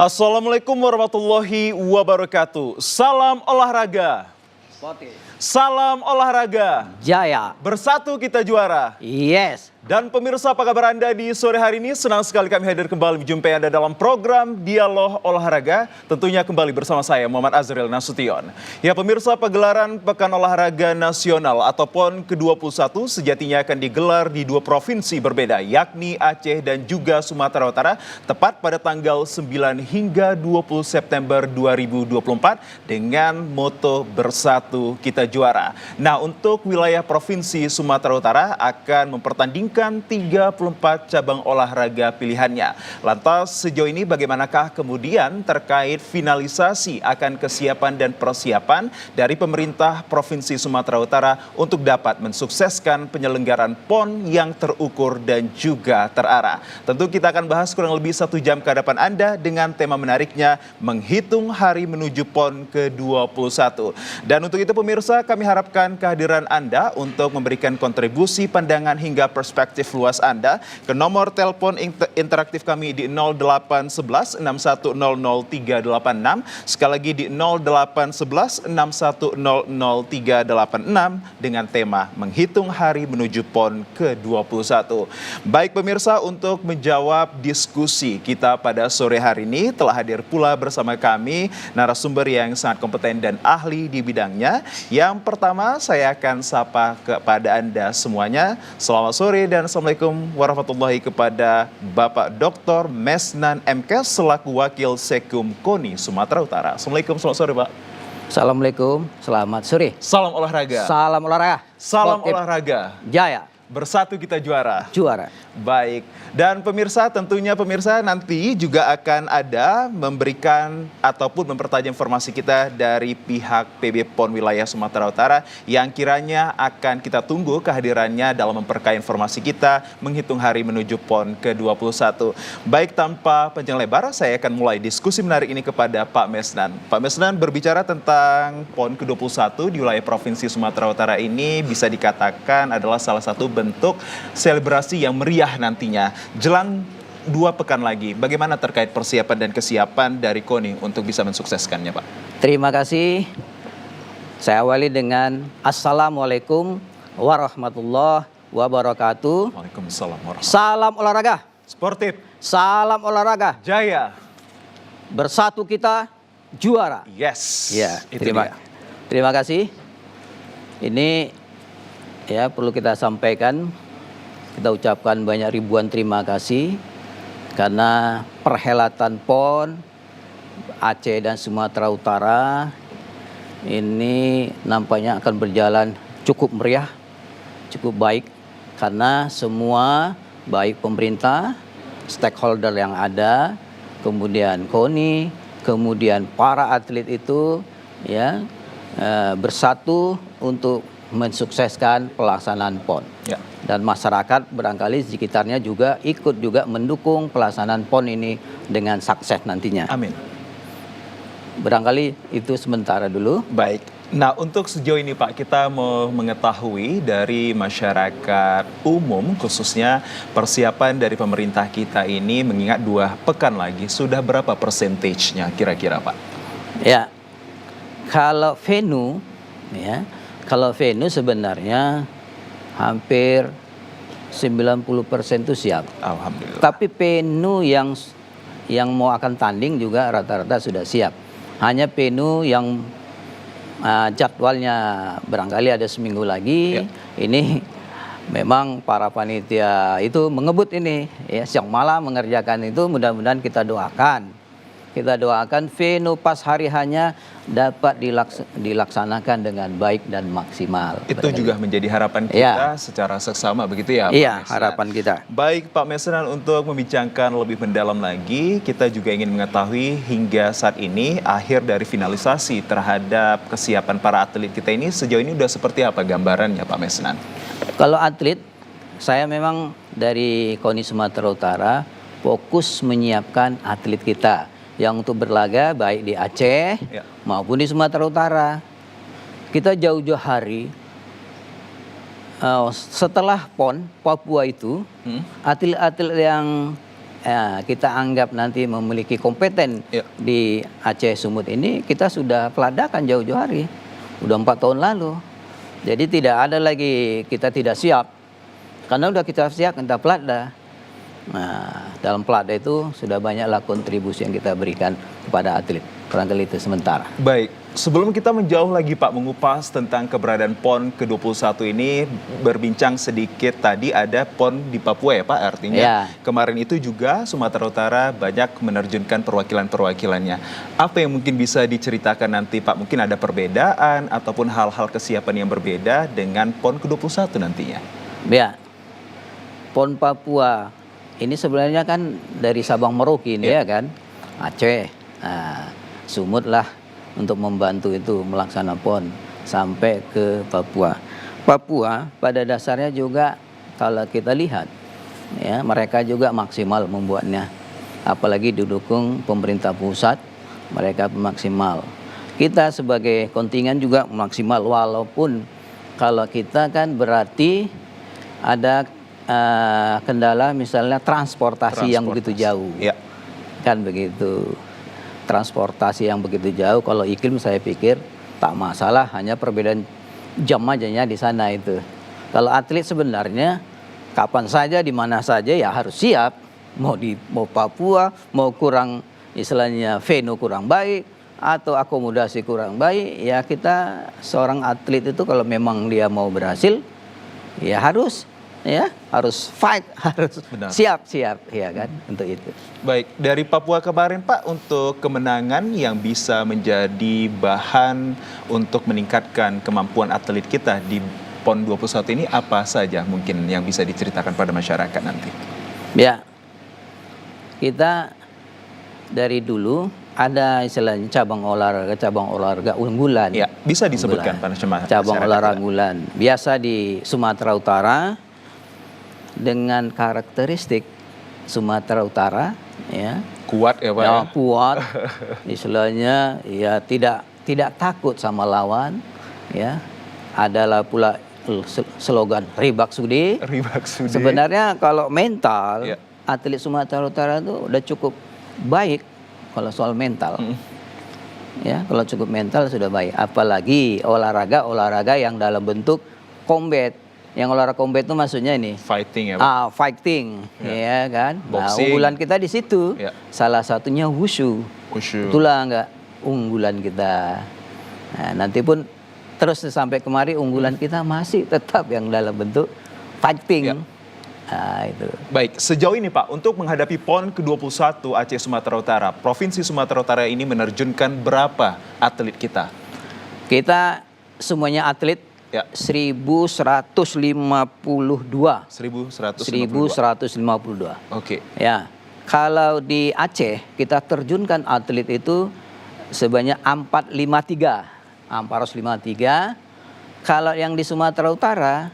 Assalamualaikum warahmatullahi wabarakatuh. Salam olahraga. Salam olahraga. Jaya. Bersatu kita juara. Yes. Dan pemirsa, apa kabar Anda di sore hari ini? Senang sekali kami hadir kembali menjumpai Anda dalam program Dialog Olahraga. Tentunya kembali bersama saya Muhammad Azril Nasution. Ya pemirsa, pagelaran Pekan Olahraga Nasional atau PON ke-21 sejatinya akan digelar di dua provinsi berbeda, yakni Aceh dan juga Sumatera Utara, tepat pada tanggal 9 hingga 20 September 2024 dengan moto Bersatu Kita Juara. Nah, untuk wilayah Provinsi Sumatera Utara akan mempertandingkan 34 cabang olahraga pilihannya. Lantas sejauh ini bagaimanakah kemudian terkait finalisasi akan kesiapan dan persiapan dari pemerintah Provinsi Sumatera Utara untuk dapat mensukseskan penyelenggaraan PON yang terukur dan juga terarah. Tentu kita akan bahas kurang lebih 1 jam ke hadapan Anda dengan tema menariknya menghitung hari menuju PON ke-21. Dan untuk itu pemirsa, kami harapkan kehadiran Anda untuk memberikan kontribusi pandangan hingga perspektif luas Anda ke nomor telepon interaktif kami di 0811 6100 386, sekali lagi di 0811 6100 386 dengan tema menghitung hari menuju PON ke-21. Baik pemirsa, untuk menjawab diskusi kita pada sore hari ini telah hadir pula bersama kami narasumber yang sangat kompeten dan ahli di bidangnya. Yang pertama saya akan sapa kepada Anda semuanya. Selamat sore dan Assalamualaikum warahmatullahi kepada Bapak Dr. Mesnan MK selaku Wakil Sekum KONI Sumatera Utara. Assalamualaikum, selamat sore Pak. Assalamualaikum, selamat sore. Salam olahraga. Salam olahraga. Salam olahraga. Jaya. Bersatu kita juara. Juara. Baik, dan pemirsa tentunya pemirsa nanti juga akan ada memberikan ataupun mempertajam informasi kita dari pihak PB PON wilayah Sumatera Utara yang kiranya akan kita tunggu kehadirannya dalam memperkaya informasi kita menghitung hari menuju PON ke-21. Baik, tanpa panjang lebar saya akan mulai diskusi menarik ini kepada Pak Mesnan. Pak Mesnan, berbicara tentang PON ke-21 di wilayah Provinsi Sumatera Utara ini bisa dikatakan adalah salah satu bentuk selebrasi yang meriah nantinya. Jelang 2 pekan lagi, bagaimana terkait persiapan dan kesiapan dari KONI untuk bisa mensukseskannya, Pak? Terima kasih. Saya awali dengan Assalamualaikum warahmatullahi wabarakatuh. Waalaikumsalam warahmatullahi. Salam olahraga. Sportif. Salam olahraga. Jaya. Bersatu kita juara. Yes. Ya, Itu dia. terima kasih. Ini ya perlu kita sampaikan. Kita ucapkan banyak ribuan terima kasih karena perhelatan PON Aceh dan Sumatera Utara ini nampaknya akan berjalan cukup meriah, cukup baik karena semua baik pemerintah, stakeholder yang ada, kemudian KONI, kemudian para atlet itu ya bersatu untuk mensukseskan pelaksanaan PON. Ya. Dan masyarakat barangkali di sekitarnya juga ikut juga mendukung pelaksanaan PON ini dengan sukses nantinya. Amin. Barangkali itu sementara dulu. Baik. Nah, untuk sejauh ini Pak, kita mau mengetahui dari masyarakat umum khususnya persiapan dari pemerintah kita ini mengingat 2 pekan lagi, sudah berapa persentasenya kira-kira Pak? Ya, kalau venue sebenarnya hampir 90% itu siap. Alhamdulillah. Tapi venue yang mau akan tanding juga rata-rata sudah siap. Hanya venue yang jadwalnya barangkali ada seminggu lagi. Ya. Ini memang para panitia itu mengebut ini ya, siang malam mengerjakan itu. Mudah-mudahan kita doakan. Kita doakan venue pas hari hanya dapat dilaksanakan dengan baik dan maksimal. Itu juga menjadi harapan kita secara seksama begitu ya Pak Iya, Mesnan? harapan kita. Baik Pak Mesnan, untuk membincangkan lebih mendalam lagi, kita juga ingin mengetahui hingga saat ini akhir dari finalisasi terhadap kesiapan para atlet kita ini sejauh ini udah seperti apa gambarannya Pak Mesnan? Kalau atlet, saya memang dari KONI Sumatera Utara fokus menyiapkan atlet kita yang untuk berlaga baik di Aceh maupun di Sumatera Utara. Kita jauh-jauh hari setelah PON Papua itu atlet-atlet yang kita anggap nanti memiliki kompeten Ya. di Aceh Sumut ini, kita sudah peladakan jauh-jauh hari, udah 4 tahun lalu. Jadi tidak ada lagi kita tidak siap, karena udah kita siap kita pelada. Nah, dalam pelada itu sudah banyaklah kontribusi yang kita berikan kepada atlet. Barangkali itu sementara. Baik, sebelum kita menjauh lagi Pak mengupas tentang keberadaan PON ke-21 ini, berbincang sedikit tadi ada PON di Papua ya Pak, artinya Ya. kemarin itu juga Sumatera Utara banyak menerjunkan perwakilan-perwakilannya. Apa yang mungkin bisa diceritakan nanti Pak? Mungkin ada perbedaan ataupun hal-hal kesiapan yang berbeda dengan PON ke-21 nantinya? Ya, PON Papua ini sebenarnya kan dari Sabang Merauke ini ya kan, Aceh, Sumut lah untuk membantu itu melaksanakan PON sampai ke Papua. Papua pada dasarnya juga kalau kita lihat ya mereka juga maksimal membuatnya, apalagi didukung pemerintah pusat, mereka maksimal. Kita sebagai kontingen juga maksimal, walaupun kalau kita kan berarti ada kendala misalnya transportasi yang begitu jauh, Ya. kan begitu. Transportasi yang begitu jauh, kalau iklim saya pikir tak masalah, hanya perbedaan jam aja ya di sana itu. Kalau atlet sebenarnya kapan saja di mana saja ya harus siap, mau Papua, mau kurang istilahnya venue kurang baik atau akomodasi kurang baik, ya kita seorang atlet itu kalau memang dia mau berhasil ya harus fight, harus Benar. siap ya kan untuk itu. Baik, dari Papua kemarin Pak, untuk kemenangan yang bisa menjadi bahan untuk meningkatkan kemampuan atlet kita di PON 21 ini apa saja mungkin yang bisa diceritakan pada masyarakat nanti? Ya, kita dari dulu ada istilahnya cabang olahraga unggulan. Ya, bisa disebutkan pada cabang olahraga unggulan. Biasa di Sumatera Utara dengan karakteristik Sumatera Utara ya. Kuat ya Pak. Ya, kuat. Istilahnya ya tidak takut sama lawan ya. Adalah pula slogan Ribak Sudi. Ribak Sudi. Sebenarnya kalau mental Ya. atlet Sumatera Utara itu udah cukup baik kalau soal mental. Ya, kalau cukup mental sudah baik. Apalagi olahraga yang dalam bentuk combat. Yang olahraga combat itu maksudnya ini Fighting ya Pak. fighting, ya kan. Nah, Boxing. unggulan kita di situ. Ya. Salah satunya wushu. Wushu. Itulah enggak unggulan kita. Nah, nanti pun terus sampai kemari unggulan kita masih tetap yang dalam bentuk fighting. Ya. Nah, itu. Baik, sejauh ini Pak, untuk menghadapi PON ke-21 Aceh Sumatera Utara, Provinsi Sumatera Utara ini menerjunkan berapa atlet kita? Kita semuanya atlet Ya. 1152. 1152. Oke. Ya. Kalau di Aceh kita terjunkan atlet itu sebanyak 453. 453. Kalau yang di Sumatera Utara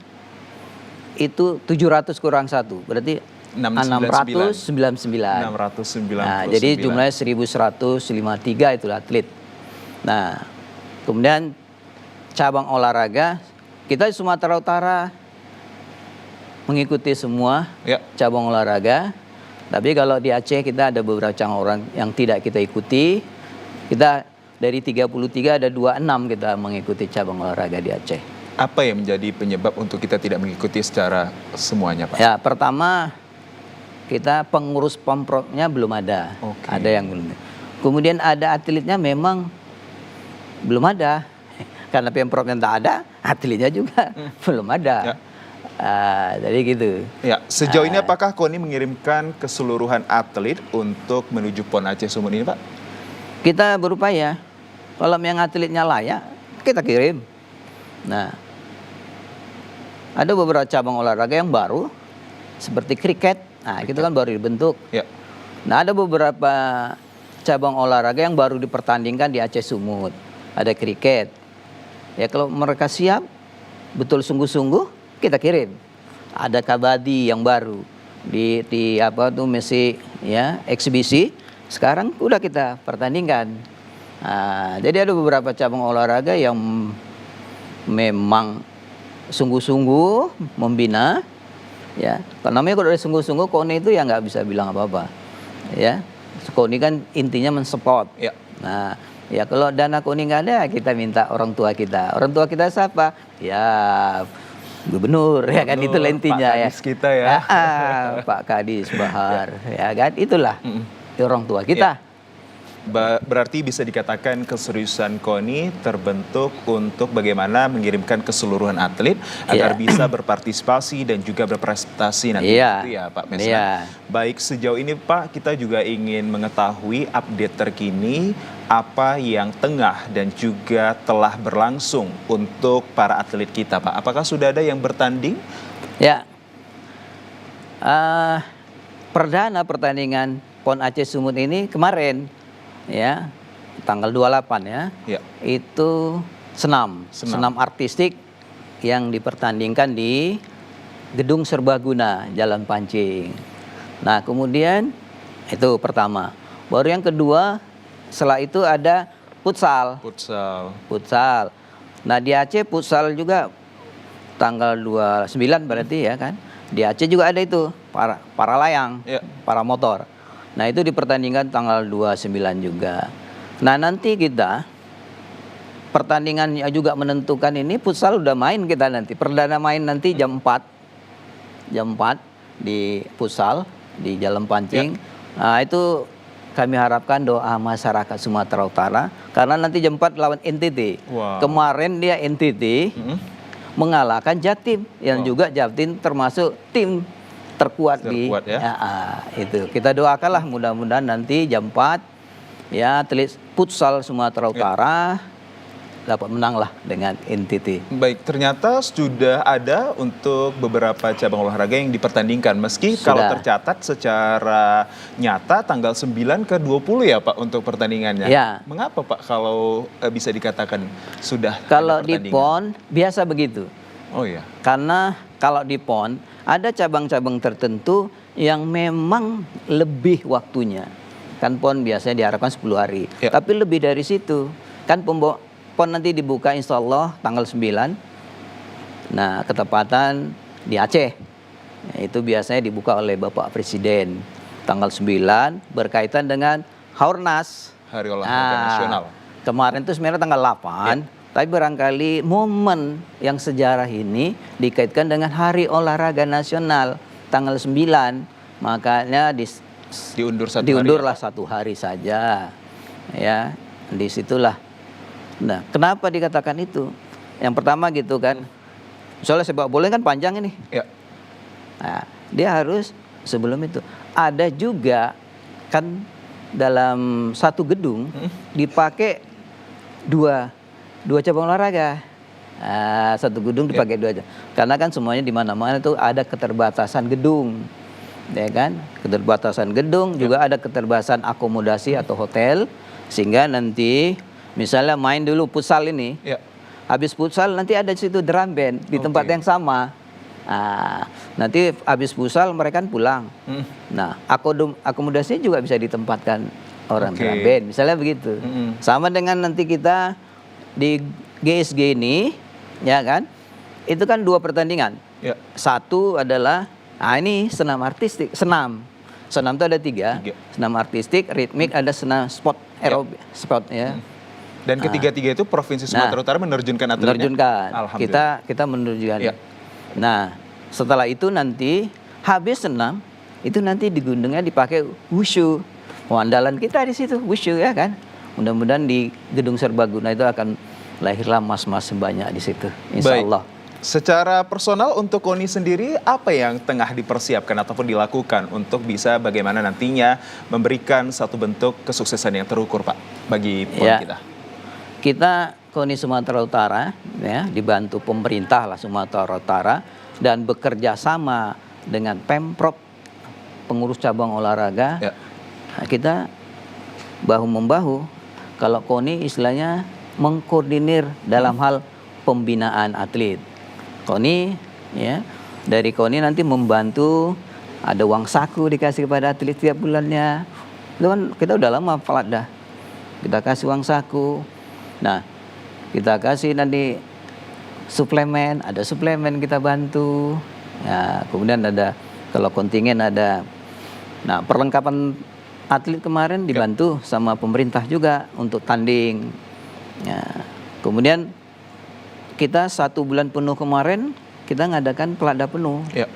itu 700 kurang 1, berarti 699. 699. Nah, jadi jumlahnya 1153 itu atlet. Nah, kemudian cabang olahraga kita di Sumatera Utara mengikuti semua Ya. cabang olahraga. Tapi kalau di Aceh kita ada beberapa cabang olahraga yang tidak kita ikuti. Kita dari 33 ada 26 kita mengikuti cabang olahraga di Aceh. Apa yang menjadi penyebab untuk kita tidak mengikuti secara semuanya Pak? Ya, pertama kita pengurus Pemprovnya belum ada. Oke. Ada yang belum. Kemudian ada atletnya memang belum ada. Karena Pemprovnya tak ada, atletnya juga belum ada. Ya. Jadi gitu. Ya, sejauh ini apakah KONI mengirimkan keseluruhan atlet untuk menuju PON Aceh Sumut ini Pak? Kita berupaya. Kalau yang atletnya layak, kita kirim. Nah, ada beberapa cabang olahraga yang baru, seperti kriket. Nah, itu kan baru dibentuk. Ya. Nah, ada beberapa cabang olahraga yang baru dipertandingkan di Aceh Sumut. Ada kriket. Ya, kalau mereka siap, betul sungguh-sungguh, kita kirim. Ada kabadi yang baru di masih ya eksibisi. Sekarang udah kita pertandingkan. Nah, jadi ada beberapa cabang olahraga yang memang sungguh-sungguh membina, Ya, kalau namanya kalau udah sungguh-sungguh, KONI itu ya nggak bisa bilang apa-apa. Ya, KONI kan intinya mensupport. Ya. Nah, ya kalau dana KONI nggak ada, kita minta orang tua kita. Orang tua kita siapa? Ya, gubernur, ya kan, itu intinya Pak ya. Kadis kita ya. Pak Kadis Bahar, ya kan, itulah orang tua kita. Berarti bisa dikatakan keseriusan KONI terbentuk untuk bagaimana mengirimkan keseluruhan atlet agar bisa berpartisipasi dan juga berprestasi nanti. Itu ya Pak Mesna. Baik, sejauh ini Pak, kita juga ingin mengetahui update terkini apa yang tengah dan juga telah berlangsung untuk para atlet kita Pak. Apakah sudah ada yang bertanding? Ya, perdana pertandingan PON Aceh Sumut ini kemarin, ya, tanggal 28 ya, itu senam artistik yang dipertandingkan di Gedung Serbaguna Jalan Pancing. Nah kemudian itu pertama, baru yang kedua setelah itu ada futsal. Nah di Aceh futsal juga tanggal 29 berarti ya kan, di Aceh juga ada itu para layang, para motor. Nah itu dipertandingkan tanggal 29 juga. Nah nanti kita pertandingan juga menentukan ini, futsal udah main kita nanti. Perdana main nanti jam 4 di futsal di Jalan Pancing. Nah itu kami harapkan doa masyarakat Sumatera Utara. Karena nanti jam 4 lawan NTT. Kemarin dia NTT mengalahkan Jatim. Yang juga Jatim termasuk tim terkuat itu. Kita doakanlah mudah-mudahan nanti jam 4 ya atlet futsal Sumatera Utara dapat menang lah dengan NTT. Baik, ternyata sudah ada untuk beberapa cabang olahraga yang dipertandingkan meski kalau tercatat secara nyata tanggal 9 ke 20 ya Pak untuk pertandingannya. Ya. Mengapa Pak kalau bisa dikatakan sudah kalau di PON biasa begitu. Oh iya. Karena kalau di PON ada cabang-cabang tertentu yang memang lebih waktunya. Kan PON biasanya diharapkan 10 hari. Tapi lebih dari situ. Kan PON nanti dibuka insya Allah tanggal 9. Nah ketepatan di Aceh. Itu biasanya dibuka oleh Bapak Presiden. Tanggal 9 berkaitan dengan Haornas. Hari Olahraga Nasional. Kemarin itu sebenarnya tanggal 8. Tapi barangkali momen yang sejarah ini dikaitkan dengan Hari Olahraga Nasional tanggal 9, makanya diundurlah satu hari saja, ya, disitulah. Nah, kenapa dikatakan itu? Yang pertama gitu kan, soalnya sepak bola kan panjang ini. Nah, dia harus sebelum itu ada juga kan dalam satu gedung dipakai dua cabang olahraga. Satu gedung dipakai dua. Karena kan semuanya di mana-mana itu ada keterbatasan gedung. Ya kan? Keterbatasan gedung juga ada keterbatasan akomodasi atau hotel, sehingga nanti misalnya main dulu futsal ini. Habis futsal nanti ada di situ drum band di tempat yang sama. Nanti habis futsal mereka kan pulang. Nah, akomodasinya juga bisa ditempatkan orang drum band, misalnya begitu. Sama dengan nanti kita di GSG ini, ya kan, itu kan 2 pertandingan. Satu adalah, ini senam artistik, senam itu ada 3. Senam artistik, ritmik, ada senam sport aerobik, sport ya. Dan ketiga-tiga itu Provinsi Sumatera Utara menerjunkan atletnya. Menerjunkan, kita menerjunkan. Nah, setelah itu nanti habis senam, itu nanti di gunungnya dipakai wushu. Andalan kita di situ wushu ya kan. Mudah-mudahan di Gedung Serbaguna itu akan lahirlah mas-mas sebanyak di situ, insya Allah. Secara personal untuk KONI sendiri, apa yang tengah dipersiapkan ataupun dilakukan untuk bisa bagaimana nantinya memberikan satu bentuk kesuksesan yang terukur Pak bagi PON kita? Kita KONI Sumatera Utara ya dibantu pemerintah lah Sumatera Utara dan bekerja sama dengan Pemprov, pengurus cabang olahraga. Kita bahu-membahu. Kalau KONI istilahnya mengkoordinir dalam hal pembinaan atlet. KONI ya, dari KONI nanti membantu, ada uang saku dikasih kepada atlet tiap bulannya. Itu kan kita udah lama pelat dah. Kita kasih uang saku. Nah, kita kasih nanti suplemen, ada suplemen kita bantu Ya, kemudian ada kalau kontingen ada. Nah, perlengkapan atlet kemarin dibantu sama pemerintah juga untuk tanding. Ya, kemudian kita 1 bulan penuh kemarin kita ngadakan pelada penuh. Ya.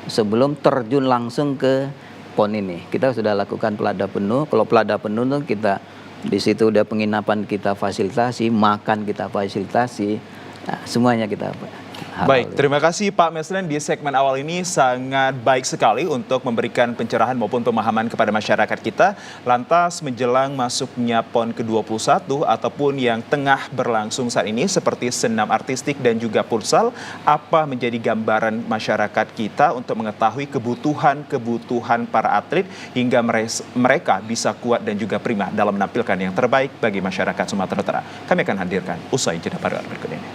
Sebelum terjun langsung ke PON ini, kita sudah lakukan pelada penuh. Kalau pelada penuh tuh kita di situ udah penginapan kita fasilitasi, makan kita fasilitasi, nah, semuanya kita. Baik, terima kasih Pak Meslen. Di segmen awal ini sangat baik sekali untuk memberikan pencerahan maupun pemahaman kepada masyarakat kita. Lantas menjelang masuknya PON ke-21 ataupun yang tengah berlangsung saat ini seperti senam artistik dan juga futsal, apa menjadi gambaran masyarakat kita untuk mengetahui kebutuhan para atlet hingga mereka bisa kuat dan juga prima dalam menampilkan yang terbaik bagi masyarakat Sumatera Utara. Kami akan hadirkan usai jeda pariwara berikut ini.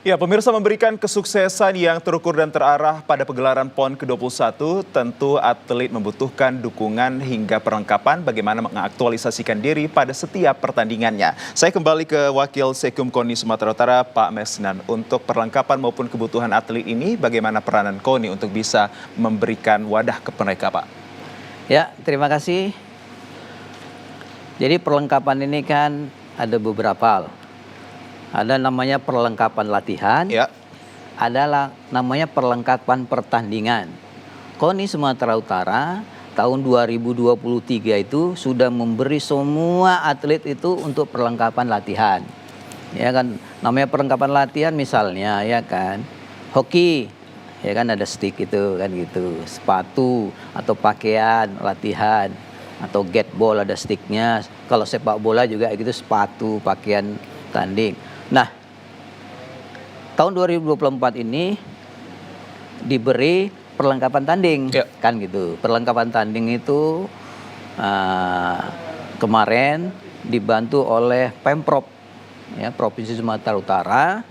Ya, pemirsa, memberikan kesuksesan yang terukur dan terarah pada pegelaran PON ke-21, tentu atlet membutuhkan dukungan hingga perlengkapan bagaimana mengaktualisasikan diri pada setiap pertandingannya. Saya kembali ke Wakil Sekum KONI Sumatera Utara, Pak Mesnan. Untuk perlengkapan maupun kebutuhan atlet ini, bagaimana peranan KONI untuk bisa memberikan wadah ke mereka, Pak? Ya, terima kasih. Jadi perlengkapan ini kan ada beberapa hal. Ada namanya perlengkapan latihan, ada namanya perlengkapan pertandingan. KONI Sumatera Utara tahun 2023 itu sudah memberi semua atlet itu untuk perlengkapan latihan. Ya kan, namanya perlengkapan latihan misalnya ya kan, hoki, ya kan ada stick itu kan gitu, sepatu atau pakaian latihan, atau gatball ada sticknya. Kalau sepak bola juga gitu, sepatu, pakaian tanding. Nah, tahun 2024 ini diberi perlengkapan tanding, kan gitu. Perlengkapan tanding itu kemarin dibantu oleh Pemprov, ya, Provinsi Sumatera Utara.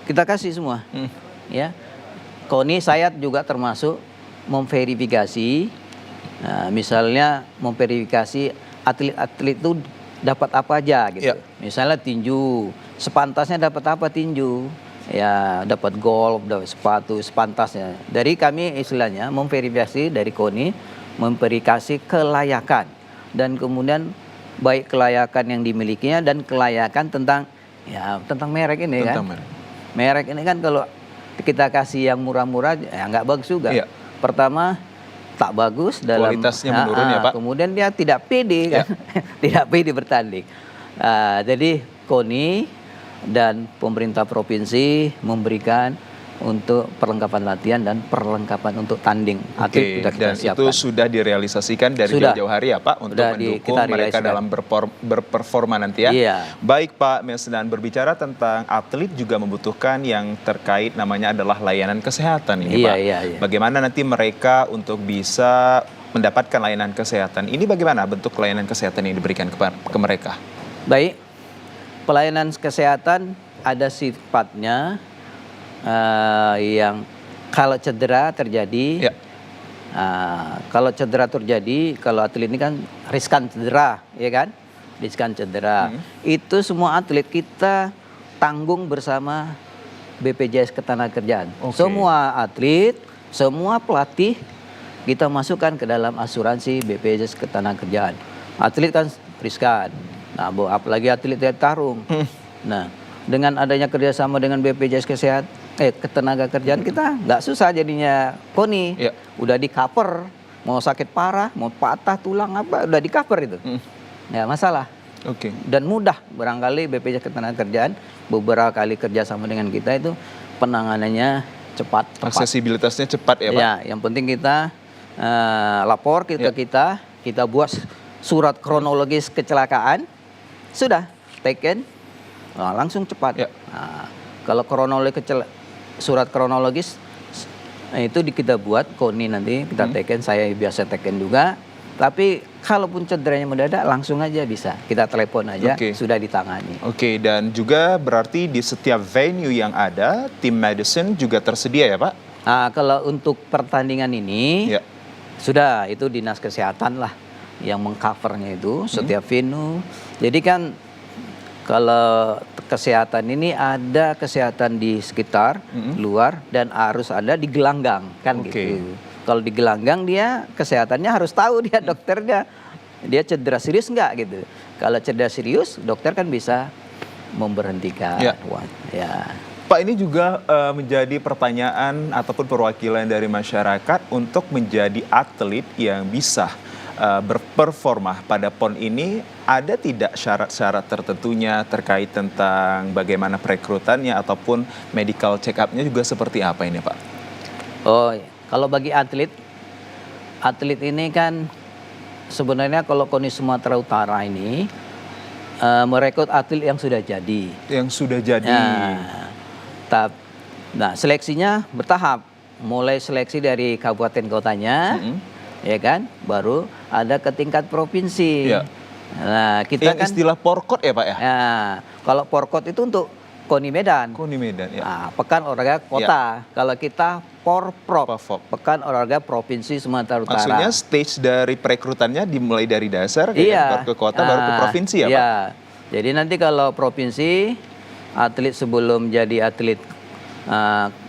Kita kasih semua, ya. KONI saya juga termasuk memverifikasi, misalnya memverifikasi atlet-atlet itu dapat apa aja gitu. Misalnya tinju, sepantasnya dapat apa tinju? Ya, dapat golf, dapat sepatu sepantasnya. Dari kami istilahnya memverifikasi dari KONI, memverifikasi kelayakan dan kemudian baik kelayakan yang dimilikinya dan kelayakan tentang merek ini kan. Merek ini kan kalau kita kasih yang murah-murah ya nggak bagus juga. Pertama tak bagus dalam kualitasnya menurun ya Pak. Kemudian dia tidak pede kan, tidak pede bertanding. Jadi KONI dan pemerintah provinsi memberikan untuk perlengkapan latihan dan perlengkapan untuk tanding. Atlet sudah kita dan siapkan. Itu sudah direalisasikan dari jauh-jauh hari ya Pak untuk mendukung mereka dalam berperforma nanti ya. Baik Pak Mesnan, berbicara tentang atlet juga membutuhkan yang terkait namanya adalah layanan kesehatan ini Pak. Bagaimana nanti mereka untuk bisa mendapatkan layanan kesehatan ini, bagaimana bentuk layanan kesehatan yang diberikan ke mereka? Baik, pelayanan kesehatan ada sifatnya yang kalau cedera terjadi, kalau cedera terjadi, kalau atlet ini kan riskan cedera, ya kan, riskan cedera. Itu semua atlet kita tanggung bersama BPJS Ketenagakerjaan. Semua atlet, semua pelatih kita masukkan ke dalam asuransi BPJS Ketenagakerjaan. Atlet kan riskan, nah apalagi atlet tarung. Nah, dengan adanya kerjasama dengan BPJS Ketenagakerjaan kita nggak susah jadinya KONI. Udah di cover, mau sakit parah, mau patah tulang apa, udah di cover itu. Nggak masalah. Dan mudah, barangkali BPJS Ketenagakerjaan beberapa kali kerjasama dengan kita itu penanganannya cepat. Aksesibilitasnya cepat ya Pak? Ya, yang penting kita lapor ke kita buat surat kronologis kecelakaan, sudah taken, langsung cepat. Nah, kalau surat kronologis itu kita buat KONI nanti kita taken, saya biasa taken juga. Tapi kalaupun cederanya mendadak langsung aja bisa, kita telepon aja, sudah ditangani. Dan juga berarti di setiap venue yang ada tim medicine juga tersedia ya Pak? Kalau untuk pertandingan ini sudah, itu dinas kesehatan lah yang mengcovernya itu setiap venue. Jadi kan kalau kesehatan ini ada kesehatan di sekitar, luar, dan harus ada di gelanggang, kan gitu. Kalau di gelanggang dia kesehatannya harus tahu dia dokternya, dia cedera serius nggak gitu. Kalau cedera serius, dokter kan bisa memberhentikan. Ya. Pak, ini juga menjadi pertanyaan ataupun perwakilan dari masyarakat untuk menjadi atlet yang bisa berperforma pada PON ini. Ada tidak syarat-syarat tertentunya terkait tentang bagaimana perekrutannya ataupun medical check up-nya juga seperti apa ini, Pak? Oh, kalau bagi atlet ini kan sebenarnya kalau KONI Sumatera Utara ini merekrut atlet yang sudah jadi. Yang sudah jadi. Nah, seleksinya bertahap. Mulai seleksi dari kabupaten kotanya, ya kan, baru ada ke tingkat provinsi. Nah, kita kan istilah porkot ya, Pak ya? Kalau porkot itu untuk KONI Medan. KONI Medan, ya. Nah, Pekan Olahraga Kota. Kalau kita Porprov, Pekan Olahraga Provinsi Sumatera Utara. Maksudnya stage dari perekrutannya dimulai dari dasar, baru ke kota, baru ke provinsi ya, Pak? Jadi nanti kalau provinsi, atlet sebelum jadi atlet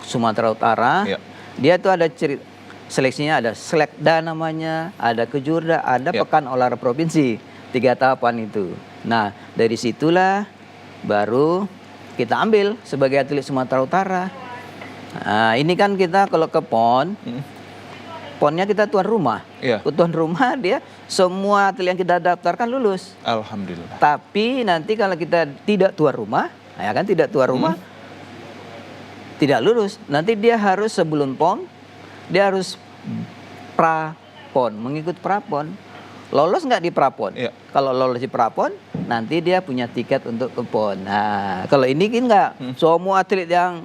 Sumatera Utara, dia tuh ada seleksinya, ada selekda namanya, ada kejurda, ada pekan olahraga provinsi, 3 tahapan itu. Nah, dari situlah baru kita ambil sebagai atlet Sumatera Utara. Nah, ini kan kita kalau ke PON, PON-nya kita tuan rumah. Tuan rumah dia semua atlet yang kita daftarkan lulus. Alhamdulillah. Tapi nanti kalau kita tidak tuan rumah, ya kan tidak tuan rumah, tidak lulus. Nanti dia harus sebelum PON, dia harus pra-PON, mengikut pra-PON. Lolos nggak di pra-PON? Kalau lolos di pra-PON, nanti dia punya tiket untuk ke PON. Nah, kalau ini kan nggak. Semua atlet yang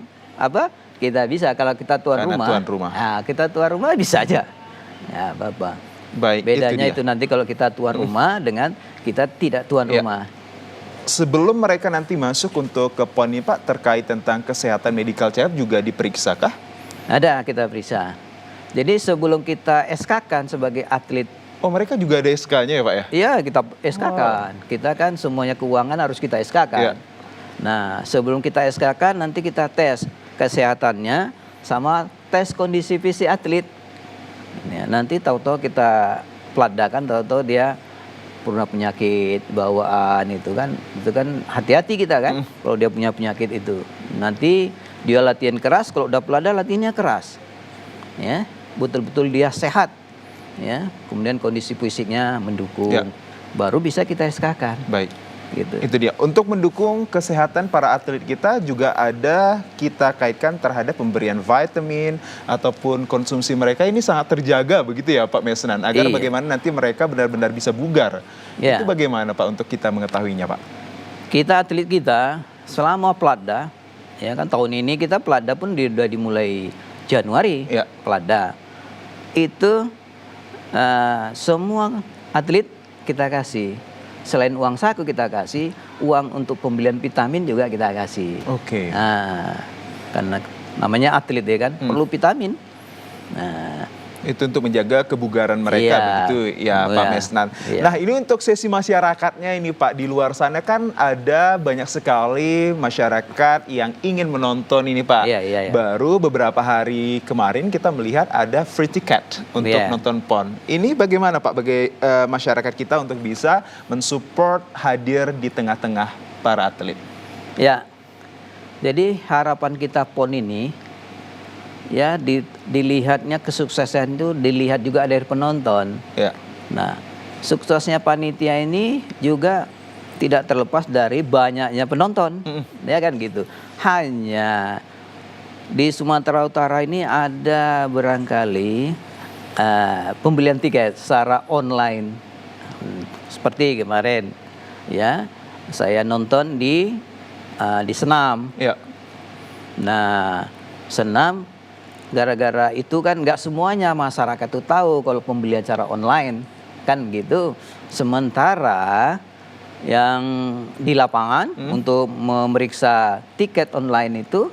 kita bisa. Kalau kita tuan rumah. Nah, kita tuan rumah bisa aja. Ya, Bapak. Baik, bedanya itu nanti kalau kita tuan rumah dengan kita tidak tuan rumah. Sebelum mereka nanti masuk untuk ke PON ini, Pak, terkait tentang kesehatan medical check up juga diperiksa kah? Ada, kita periksa. Jadi sebelum kita SK-kan sebagai atlet. Oh, mereka juga ada SK-nya ya, Pak ya? Iya, kita SK-kan. Kita kan semuanya keuangan harus kita SK-kan. Nah, sebelum kita SK-kan nanti kita tes kesehatannya sama tes kondisi fisik atlet. Ya, nanti tahu-tahu kita peladakan, tahu-tahu dia pernah penyakit bawaan itu kan hati-hati kita kan kalau dia punya penyakit itu. Nanti dia latihan keras, kalau udah pelada latihannya keras. Ya, betul-betul dia sehat. Ya, kemudian kondisi fisiknya mendukung, baru bisa kita SK-kan. Baik, gitu. Itu dia. Untuk mendukung kesehatan para atlet kita juga ada kita kaitkan terhadap pemberian vitamin ataupun konsumsi mereka ini sangat terjaga begitu ya, Pak Mesnan, agar bagaimana nanti mereka benar-benar bisa bugar. Itu bagaimana, Pak, untuk kita mengetahuinya, Pak? Kita atlet kita selama pelada, ya kan tahun ini kita pelada pun sudah dimulai Januari, pelada itu. Semua atlet kita kasih, selain uang saku kita kasih, uang untuk pembelian vitamin juga kita kasih. Karena namanya atlet ya kan, perlu vitamin. Itu untuk menjaga kebugaran mereka, begitu ya, Pak Mesnan. Nah, ini untuk sesi masyarakatnya ini, Pak, di luar sana kan ada banyak sekali masyarakat yang ingin menonton ini, Pak. Baru beberapa hari kemarin kita melihat ada free ticket untuk nonton PON. Ini bagaimana, Pak, bagi masyarakat kita untuk bisa mensupport hadir di tengah-tengah para atlet? Ya, jadi harapan kita PON ini, ya dilihatnya kesuksesan itu dilihat juga dari penonton. Nah, suksesnya panitia ini juga tidak terlepas dari banyaknya penonton, ya kan gitu. Hanya di Sumatera Utara ini ada barangkali pembelian tiket secara online, seperti kemarin, ya saya nonton di Senam. Nah, Senam. Gara-gara itu kan nggak semuanya masyarakat itu tahu kalau pembelian cara online kan gitu. Sementara yang di lapangan untuk memeriksa tiket online itu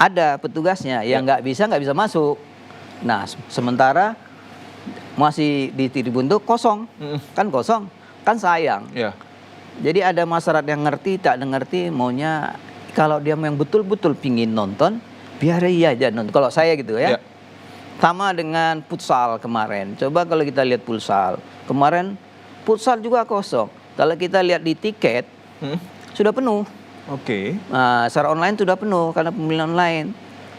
ada petugasnya, yang nggak bisa masuk. Nah, sementara masih di tribun itu kosong, kan sayang. Jadi ada masyarakat yang ngerti, tak ngerti, maunya kalau dia yang betul-betul pingin nonton, biar iya aja nonton. Kalau saya gitu ya. Ya. Sama dengan futsal kemarin. Coba kalau kita lihat futsal. Kemarin futsal juga kosong. Kalau kita lihat di tiket, sudah penuh. Oke. Nah, secara online sudah penuh karena pembelian online.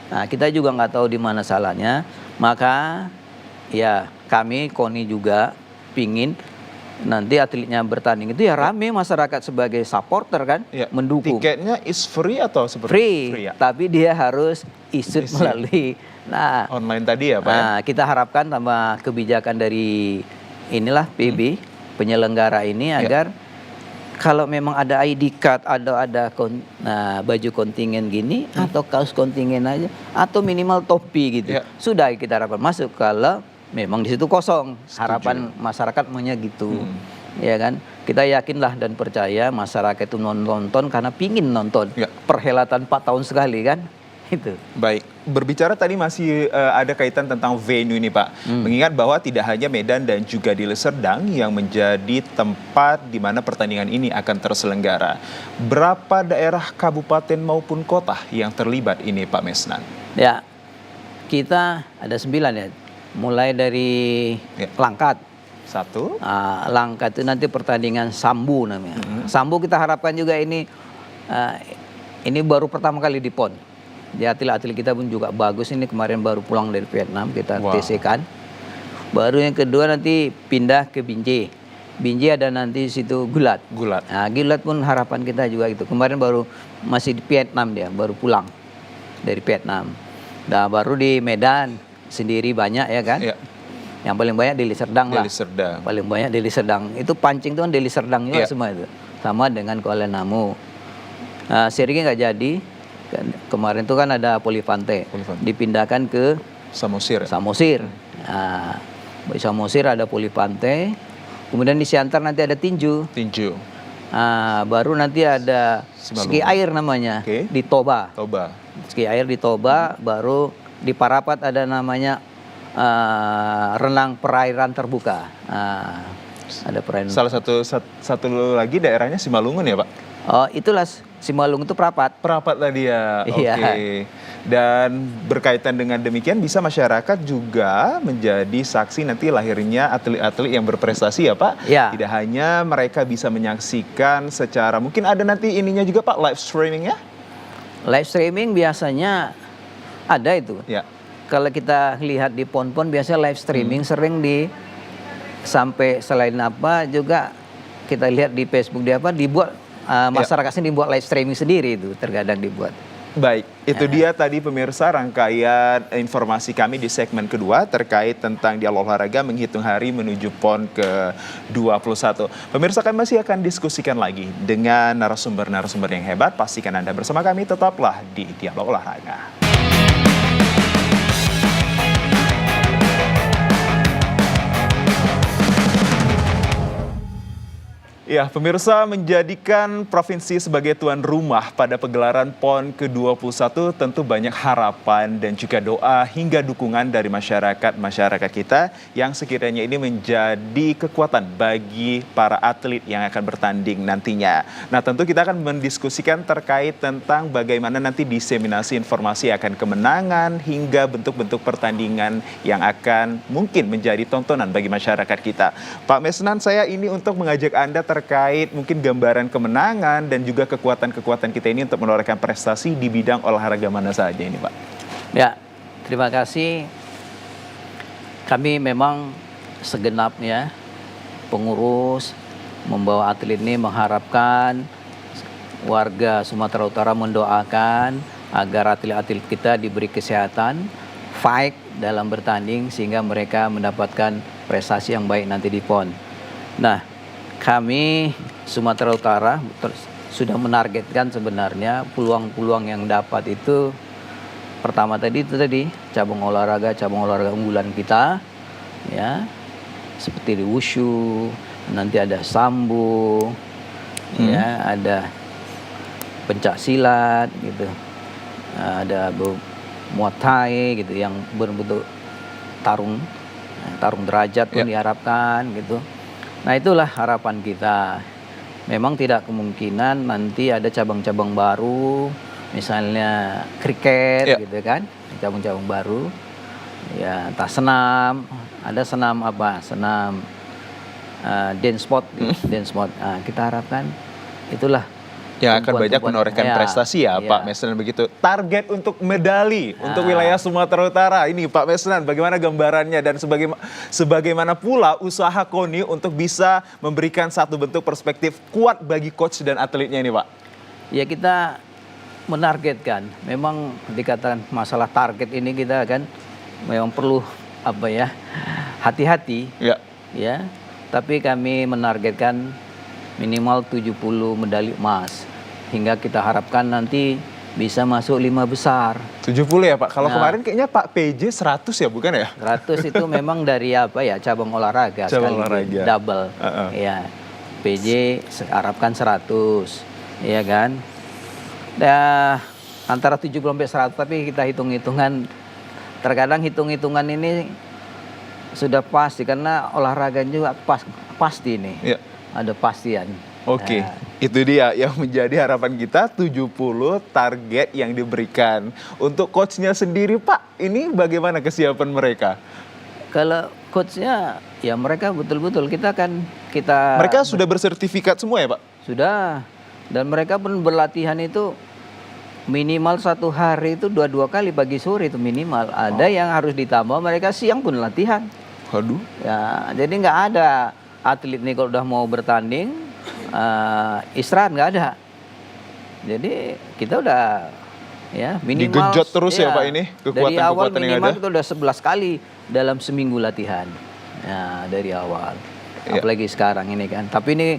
Nah, kita juga nggak tahu di mana salahnya. Maka ya kami KONI juga pingin nanti atletnya bertanding itu ya rame masyarakat sebagai supporter kan, Ya. mendukung. Tiketnya is free atau seperti Free, ya? tapi dia harus isut Isi. melalui. Nah, Online tadi ya Pak? Ya? nah, kita harapkan tambah kebijakan dari inilah PB penyelenggara ini agar kalau memang ada ID card, baju kontingen gini atau kaos kontingen aja atau minimal topi gitu. Ya. Sudah kita harapkan masuk kalau memang di situ kosong. Harapan masyarakat maunya gitu. Ya kan? Kita yakinlah dan percaya masyarakat itu nonton karena pingin nonton. Ya. Perhelatan 4 tahun sekali kan? Itu. Baik, berbicara tadi masih ada kaitan tentang venue nih Pak. Mengingat bahwa tidak hanya Medan dan juga Deli Serdang yang menjadi tempat di mana pertandingan ini akan terselenggara. Berapa daerah kabupaten maupun kota yang terlibat ini Pak Mesnan? Ya, kita ada 9 ya. Mulai dari Langkat. 1. Langkat itu nanti pertandingan Sambu namanya. Sambu kita harapkan juga ini baru pertama kali di PON. Di atlet-atlet kita pun juga bagus, ini kemarin baru pulang dari Vietnam, kita TC-kan. Baru yang kedua nanti pindah ke Binjai. Binjai ada nanti situ Gulat. Nah, Gulat pun harapan kita juga itu. Kemarin baru masih di Vietnam dia, baru pulang dari Vietnam. Nah, baru di Medan sendiri banyak ya kan. Ya. Yang paling banyak Deli Serdang lah. Deli Serdang. Paling banyak Deli Serdang. Itu pancing itu kan Deli Serdang juga semua itu. Sama dengan Kuala Namu. Seringi nggak jadi. Kemarin itu kan ada Polifante. Dipindahkan ke Samosir. Nah, di Samosir ada Polifante. Kemudian di Siantar nanti ada Tinju. Baru nanti ada ski air namanya di Toba. Ski air di Toba. Baru di Parapat ada namanya renang perairan terbuka. Ada perairan. Salah satu lagi daerahnya Simalungun ya Pak? Oh, itulah Simalung itu Perapat. Perapat tadi ya. Oke. Iya. Dan berkaitan dengan demikian bisa masyarakat juga menjadi saksi nanti lahirnya atlet-atlet yang berprestasi ya Pak. Ya. Tidak hanya mereka bisa menyaksikan secara mungkin ada nanti ininya juga Pak live streaming ya? Live streaming biasanya ada itu. Ya. Kalau kita lihat di PON-PON biasanya live streaming sering sampai selain apa juga kita lihat di Facebook dibuat masyarakat sini dibuat live streaming sendiri itu terkadang dibuat. Baik, itu dia tadi pemirsa rangkaian informasi kami di segmen kedua terkait tentang Dialog Olahraga menghitung hari menuju PON ke-21. Pemirsa kami masih akan diskusikan lagi dengan narasumber-narasumber yang hebat. Pastikan Anda bersama kami tetaplah di Dialog Olahraga. Ya, pemirsa, menjadikan provinsi sebagai tuan rumah pada pegelaran PON ke-21 tentu banyak harapan dan juga doa hingga dukungan dari masyarakat kita yang sekiranya ini menjadi kekuatan bagi para atlet yang akan bertanding nantinya. Nah, tentu kita akan mendiskusikan terkait tentang bagaimana nanti diseminasi informasi akan kemenangan hingga bentuk-bentuk pertandingan yang akan mungkin menjadi tontonan bagi masyarakat kita. Pak Mesnan, saya ini untuk mengajak Anda terkait mungkin gambaran kemenangan dan juga kekuatan-kekuatan kita ini untuk menorehkan prestasi di bidang olahraga mana saja ini Pak? Ya, terima kasih. Kami memang segenapnya pengurus membawa atlet ini mengharapkan warga Sumatera Utara mendoakan agar atlet-atlet kita diberi kesehatan, fight dalam bertanding sehingga mereka mendapatkan prestasi yang baik nanti di PON. Nah, kami Sumatera Utara sudah menargetkan sebenarnya peluang-peluang yang dapat itu pertama tadi cabang olahraga unggulan kita ya seperti di wushu, nanti ada sambo, ya ada pencak silat gitu, ada muay thai gitu yang berbentuk tarung derajat pun diharapkan gitu. Nah, itulah harapan kita. memang tidak kemungkinan nanti ada cabang-cabang baru, misalnya kriket gitu kan, cabang-cabang baru. Ya, entah senam, ada senam apa? Senam dance sport, dance sport. Nah, kita harapkan itulah yang akan banyak menorehkan prestasi ya, Pak Mesnan begitu. Target untuk medali untuk wilayah Sumatera Utara ini Pak Mesnan, bagaimana gambarannya dan sebagaimana pula usaha KONI untuk bisa memberikan satu bentuk perspektif kuat bagi coach dan atletnya ini, Pak? Ya, kita menargetkan. Memang dikatakan masalah target ini kita kan memang perlu hati-hati. Ya. Tapi kami menargetkan minimal 70 medali emas. Hingga kita harapkan nanti bisa masuk 5 besar. 70 ya Pak? Kalau kemarin kayaknya Pak PJ 100 ya, bukan ya? 100 itu memang dari cabang olahraga. Cabang olahraga. Double. Ya. PJ harapkan 100. Ya kan? Antara 70 sampai 100, tapi kita hitung-hitungan. Terkadang hitung-hitungan ini sudah pasti karena olahraga juga pasti ini. Ya. Ada pastian. Oke, itu dia yang menjadi harapan kita, 70 target yang diberikan. Untuk coachnya sendiri Pak, ini bagaimana kesiapan mereka? Kalau coachnya, ya mereka betul-betul kita. Mereka sudah bersertifikat semua ya Pak? Sudah, dan mereka pun berlatihan itu minimal 1 hari itu 2 kali pagi sore itu minimal. Ada yang harus ditambah, mereka siang pun latihan. Waduh. Ya, jadi nggak ada atlet nih kalau udah mau bertanding istirahat, nggak ada. Jadi kita udah minimal digenjot terus ya Pak ini kekuatan-kekuatan dari awal minimal yang ada. Kita udah 11 kali dalam seminggu latihan. Ya, dari awal. Apalagi sekarang ini kan. Tapi ini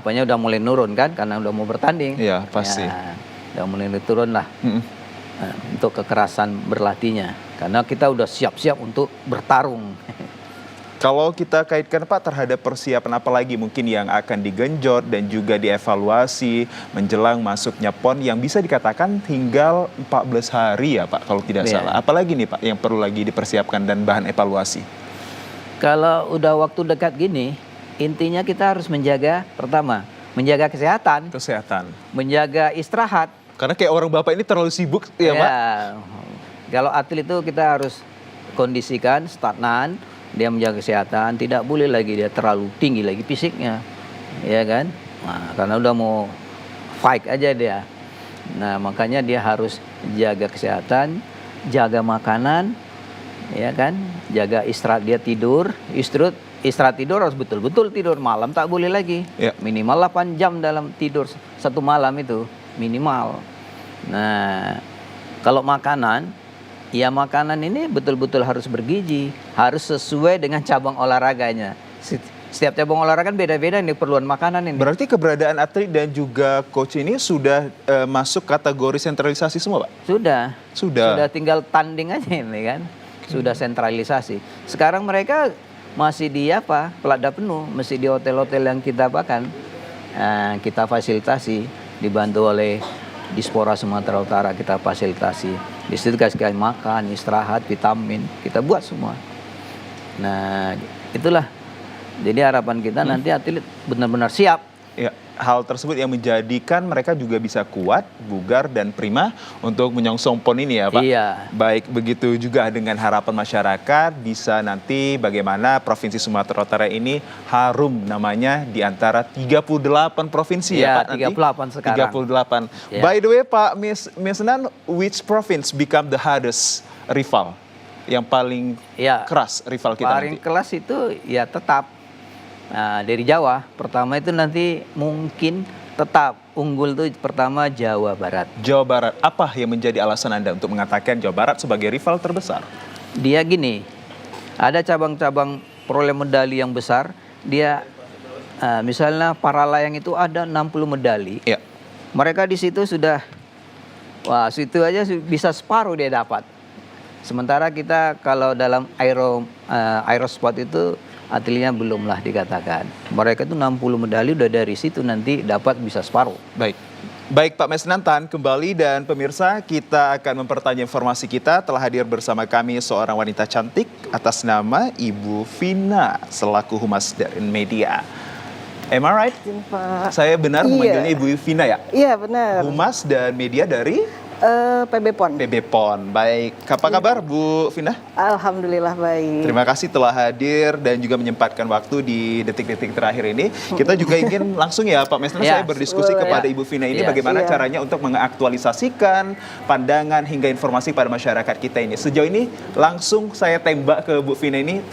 udah mulai nurun kan karena udah mau bertanding. Iya, pasti. Udah mulai turun lah. Untuk kekerasan berlatihnya. Karena kita udah siap-siap untuk bertarung. Kalau kita kaitkan Pak terhadap persiapan apa lagi mungkin yang akan digenjot dan juga dievaluasi menjelang masuknya PON yang bisa dikatakan tinggal 14 hari ya Pak kalau tidak salah. Apalagi nih Pak yang perlu lagi dipersiapkan dan bahan evaluasi? Kalau udah waktu dekat gini, intinya kita harus pertama, menjaga kesehatan. Menjaga istirahat. Karena kayak orang Bapak ini terlalu sibuk ya Pak? Kalau atlet itu kita harus kondisikan stagnan. Dia menjaga kesehatan, tidak boleh lagi dia terlalu tinggi lagi fisiknya, ya kan? Nah, karena udah mau fight aja dia. Nah, makanya dia harus jaga kesehatan, jaga makanan, ya kan? Jaga istirahat, dia tidur, istirahat tidur harus betul-betul tidur malam, tak boleh lagi. Minimal 8 jam dalam tidur 1 malam itu minimal. Nah, kalau makanan ini betul-betul harus bergizi, harus sesuai dengan cabang olahraganya. Setiap cabang olahraga kan beda-beda nih perluan makanan ini. Berarti keberadaan atlet dan juga coach ini sudah masuk kategori sentralisasi semua, Pak? Sudah Tinggal tanding aja ini kan. Sudah sentralisasi. Sekarang mereka masih di pelada penuh, masih di hotel-hotel yang kita kita fasilitasi, dibantu oleh Dispora Sumatera Utara, kita fasilitasi. Di situ kasih makan, istirahat, vitamin, kita buat semua. Nah, itulah. Jadi harapan kita nanti atlet benar-benar siap. Ya, hal tersebut yang menjadikan mereka juga bisa kuat, bugar, dan prima untuk menyongsong PON ini ya Pak? Iya. Baik, begitu juga dengan harapan masyarakat bisa nanti bagaimana Provinsi Sumatera Utara ini harum namanya di antara 38 provinsi ya Pak? 38 sekarang. 38. By the way Pak Mesnan, which province become the hardest rival? Yang paling keras rival kita nanti? Paling keras itu ya tetap. Nah, dari Jawa, pertama itu nanti mungkin tetap unggul itu pertama Jawa Barat. Jawa Barat, apa yang menjadi alasan Anda untuk mengatakan Jawa Barat sebagai rival terbesar? Dia gini, ada cabang-cabang perolehan medali yang besar, dia misalnya para layang itu ada 60 medali. Ya. Mereka di situ sudah, situ aja bisa separuh dia dapat. Sementara kita kalau dalam aerosport itu atletnya belumlah dikatakan. Mereka itu 60 medali udah dari situ nanti dapat bisa separuh. Baik Pak Mesnan, tahan kembali dan pemirsa kita akan mempertanya informasi kita. Telah hadir bersama kami seorang wanita cantik atas nama Ibu Vina selaku Humas dari Media. Am I right? Pak. Saya benar memanggilnya Ibu Vina ya? Iya benar. Humas dan media dari PB PON. PB PON. Baik, apa kabar Bu Vina? Alhamdulillah baik. Terima kasih telah hadir dan juga menyempatkan waktu di detik-detik terakhir ini. Kita juga ingin langsung ya Pak Mesna, saya berdiskusi kepada Ibu Vina ini bagaimana caranya untuk mengaktualisasikan pandangan hingga informasi pada masyarakat kita ini. Sejauh ini langsung saya tembak ke Bu Vina ini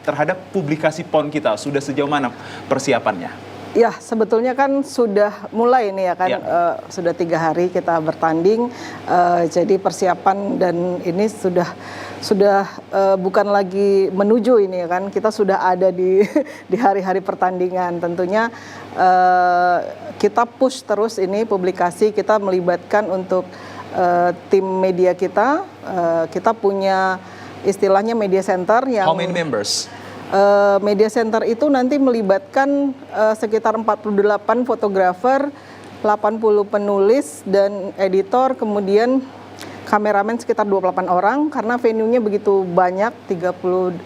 terhadap publikasi PON kita. Sudah sejauh mana persiapannya? Ya, sebetulnya kan sudah mulai nih ya kan, sudah 3 hari kita bertanding, jadi persiapan dan ini sudah bukan lagi menuju ini ya kan, kita sudah ada di hari-hari pertandingan. Tentunya kita push terus ini publikasi, kita melibatkan untuk tim media kita, kita punya istilahnya media center yang... How many members? Media center itu nanti melibatkan sekitar 48 fotografer, 80 penulis dan editor, kemudian kameramen sekitar 28 orang karena venue-nya begitu banyak, 38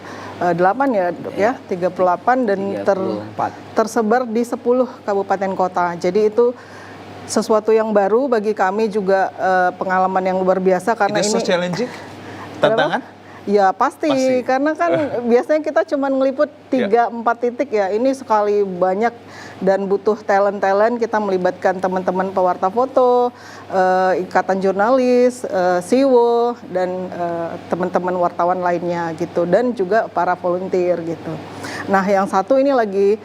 ya Dok ya, 38 dan tersebar di 10 kabupaten kota. Jadi itu sesuatu yang baru bagi kami juga, pengalaman yang luar biasa karena ini so challenging? Tantangan? Ya pasti, karena kan biasanya kita cuma ngeliput 3-4 titik ya, ini sekali banyak dan butuh talent-talent, kita melibatkan teman-teman pewarta foto, ikatan jurnalis, SIWO, dan teman-teman wartawan lainnya gitu, dan juga para volunteer gitu. Nah yang satu ini lagi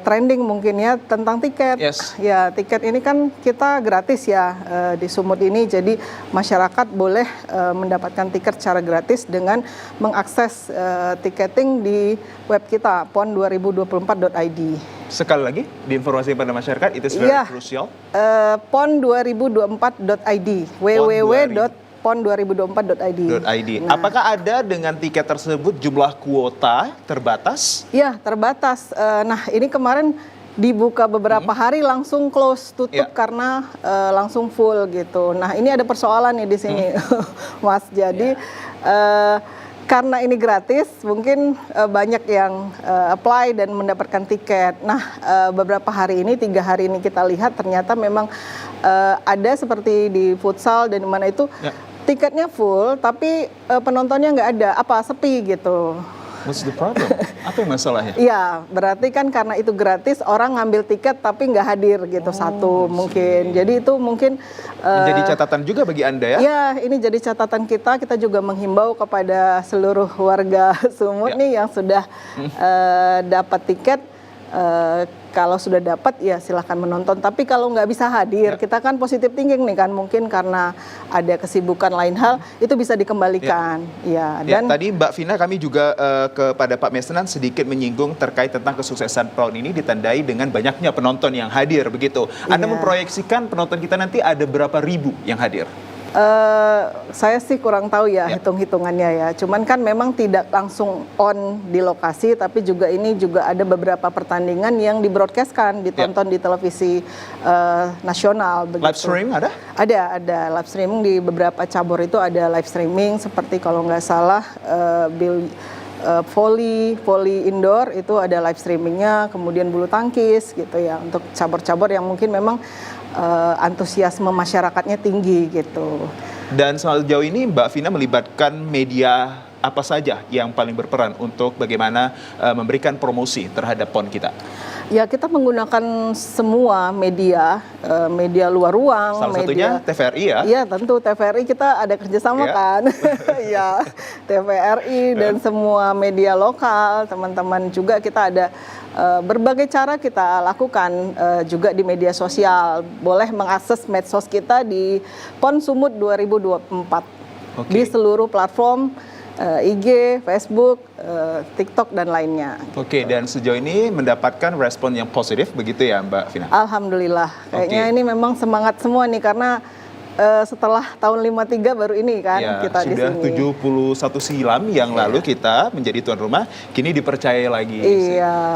trending mungkin ya tentang tiket. Ya tiket ini kan kita gratis ya di Sumut ini, jadi masyarakat boleh mendapatkan tiket secara gratis dengan mengakses tiketing di web kita pon2024.id. Sekali lagi diinformasi pada masyarakat, itu very crucial. pon2024.id, www.pon2024.id. Nah, apakah ada dengan tiket tersebut jumlah kuota terbatas? Ya, terbatas. Nah, ini kemarin dibuka beberapa hari langsung close, tutup karena langsung full gitu. Nah, ini ada persoalan nih di sini, Mas. Jadi karena ini gratis, mungkin banyak yang apply dan mendapatkan tiket. Nah, beberapa hari ini, 3 hari ini kita lihat ternyata memang ada seperti di futsal dan di mana itu tiketnya full, tapi penontonnya nggak ada, sepi gitu. What's the problem? Apa yang masalahnya? Iya, berarti kan karena itu gratis, orang ngambil tiket tapi nggak hadir gitu, mungkin. Jadi itu mungkin menjadi catatan juga bagi Anda ya? Iya, ini jadi catatan kita. Kita juga menghimbau kepada seluruh warga Sumut nih yang sudah dapat tiket. Kalau sudah dapat ya silahkan menonton, tapi kalau nggak bisa hadir, kita kan positive thinking nih kan, mungkin karena ada kesibukan lain hal, itu bisa dikembalikan. Dan tadi Mbak Vina, kami juga kepada Pak Mesnan sedikit menyinggung terkait tentang kesuksesan PON ini ditandai dengan banyaknya penonton yang hadir begitu. Anda memproyeksikan penonton kita nanti ada berapa ribu yang hadir? Saya sih kurang tahu ya hitung-hitungannya ya. Cuman kan memang tidak langsung on di lokasi, tapi juga ini juga ada beberapa pertandingan yang di-broadcast-kan, ditonton di televisi nasional. Begitu. Live streaming ada? Ada live streaming di beberapa cabur itu ada live streaming, seperti kalau nggak salah volley indoor itu ada live streamingnya, kemudian bulu tangkis gitu ya, untuk cabur-cabur yang mungkin memang antusiasme masyarakatnya tinggi gitu. Dan sejauh ini Mbak Vina melibatkan media apa saja yang paling berperan untuk bagaimana memberikan promosi terhadap PON kita? Ya, kita menggunakan semua media, media luar ruang. Salah satunya TVRI ya? Iya, tentu TVRI kita ada kerjasama kan. Ya, TVRI dan semua media lokal, teman-teman juga kita ada berbagai cara kita lakukan juga di media sosial. Boleh mengakses medsos kita di PON Sumut 2024 di seluruh platform. IG, Facebook, TikTok, dan lainnya. Oke, dan sejauh ini mendapatkan respon yang positif begitu ya Mbak Vina? Alhamdulillah, kayaknya ini memang semangat semua nih karena setelah tahun 53 baru ini kan kita di sini. Sudah 71 silam yang lalu kita menjadi tuan rumah, kini dipercaya lagi.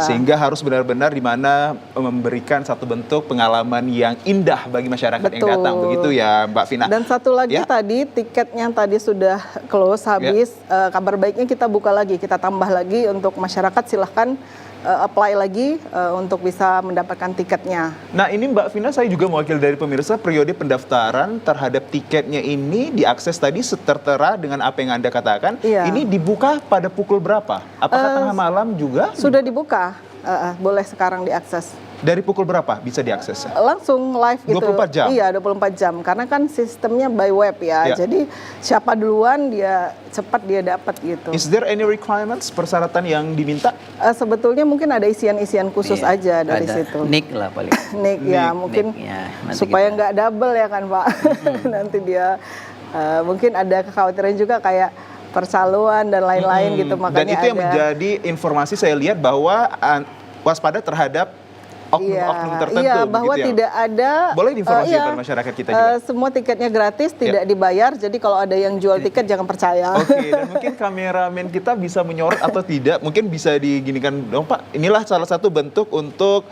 Sehingga harus benar-benar di mana memberikan satu bentuk pengalaman yang indah bagi masyarakat yang datang. Begitu ya Mbak Vina. Dan satu lagi tadi, tiketnya tadi sudah close, habis. Kabar baiknya kita buka lagi, kita tambah lagi untuk masyarakat, silahkan apply lagi untuk bisa mendapatkan tiketnya. Nah ini Mbak Vina, saya juga mewakili dari pemirsa, periode pendaftaran terhadap tiketnya ini diakses tadi tertera dengan apa yang Anda katakan. Iya. Ini dibuka pada pukul berapa? Apakah tengah malam juga? Sudah dibuka, boleh sekarang diakses. Dari pukul berapa bisa diakses? Langsung live gitu. 24 jam? Iya, 24 jam. Karena kan sistemnya by web ya. Ya. Jadi siapa duluan dia cepat dia dapat gitu. Is there any requirements, persyaratan yang diminta? Sebetulnya mungkin ada isian-isian khusus Iya, aja dari ada situ. Nick lah paling. Nick ya, mungkin Nick-nya. Nanti supaya nggak double ya kan Pak. Nanti dia mungkin ada kekhawatiran juga kayak percaloan dan lain-lain gitu. Makanya Dan itu yang menjadi informasi saya lihat bahwa waspada terhadap oknum-oknum tertentu. Iya, bahwa begitu ya? tidak ada. Boleh diinformasikan pada masyarakat kita juga? Semua tiketnya gratis, tidak dibayar. Jadi kalau ada yang jual tiket jangan percaya. Oke, dan mungkin kameramen kita bisa menyorot atau tidak, mungkin bisa diginikan dong Pak. Inilah salah satu bentuk untuk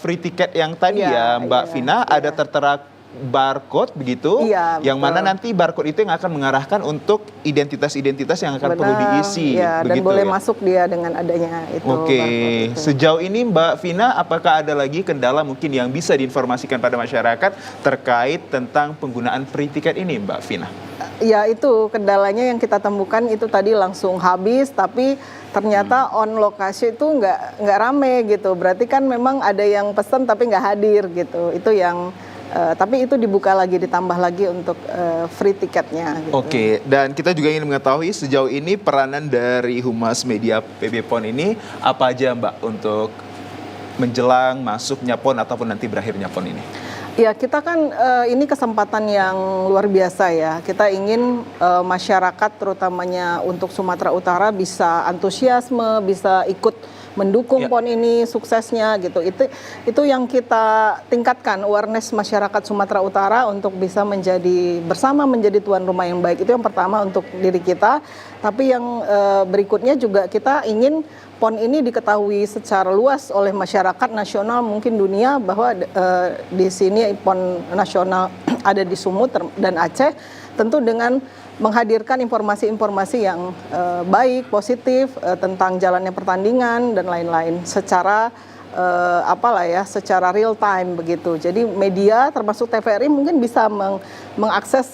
free tiket yang tadi ya Mbak Vina, ada tertera barcode begitu, Iya, yang betul. mana nanti barcode itu yang akan mengarahkan untuk identitas-identitas yang akan perlu diisi. Ya, dan begitu boleh ya? masuk dia dengan adanya itu. Oke, barcode itu. sejauh ini Mbak Vina, apakah ada lagi kendala mungkin yang bisa diinformasikan pada masyarakat terkait tentang penggunaan free tiket ini Mbak Vina? Ya itu kendalanya yang kita temukan itu tadi langsung habis, tapi ternyata on lokasi itu nggak rame gitu. Berarti kan memang ada yang pesan tapi nggak hadir gitu. Itu yang tapi itu dibuka lagi, ditambah lagi untuk free tiketnya. Gitu. Oke, dan kita juga ingin mengetahui sejauh ini peranan dari Humas Media PB PON ini apa aja Mbak untuk menjelang masuknya PON ataupun nanti berakhirnya PON ini? Ya kita kan ini kesempatan yang luar biasa ya. Kita ingin masyarakat terutamanya untuk Sumatera Utara bisa antusiasme, bisa ikut mendukung PON ini suksesnya gitu. Itu yang kita tingkatkan awareness masyarakat Sumatera Utara untuk bisa bersama menjadi tuan rumah yang baik. Itu yang pertama untuk diri kita. Tapi yang berikutnya juga kita ingin PON ini diketahui secara luas oleh masyarakat nasional, mungkin dunia, bahwa di sini PON nasional ada di Sumut dan Aceh, tentu dengan menghadirkan informasi-informasi yang baik, positif tentang jalannya pertandingan dan lain-lain secara secara real time begitu. Jadi media termasuk TVRI mungkin bisa mengakses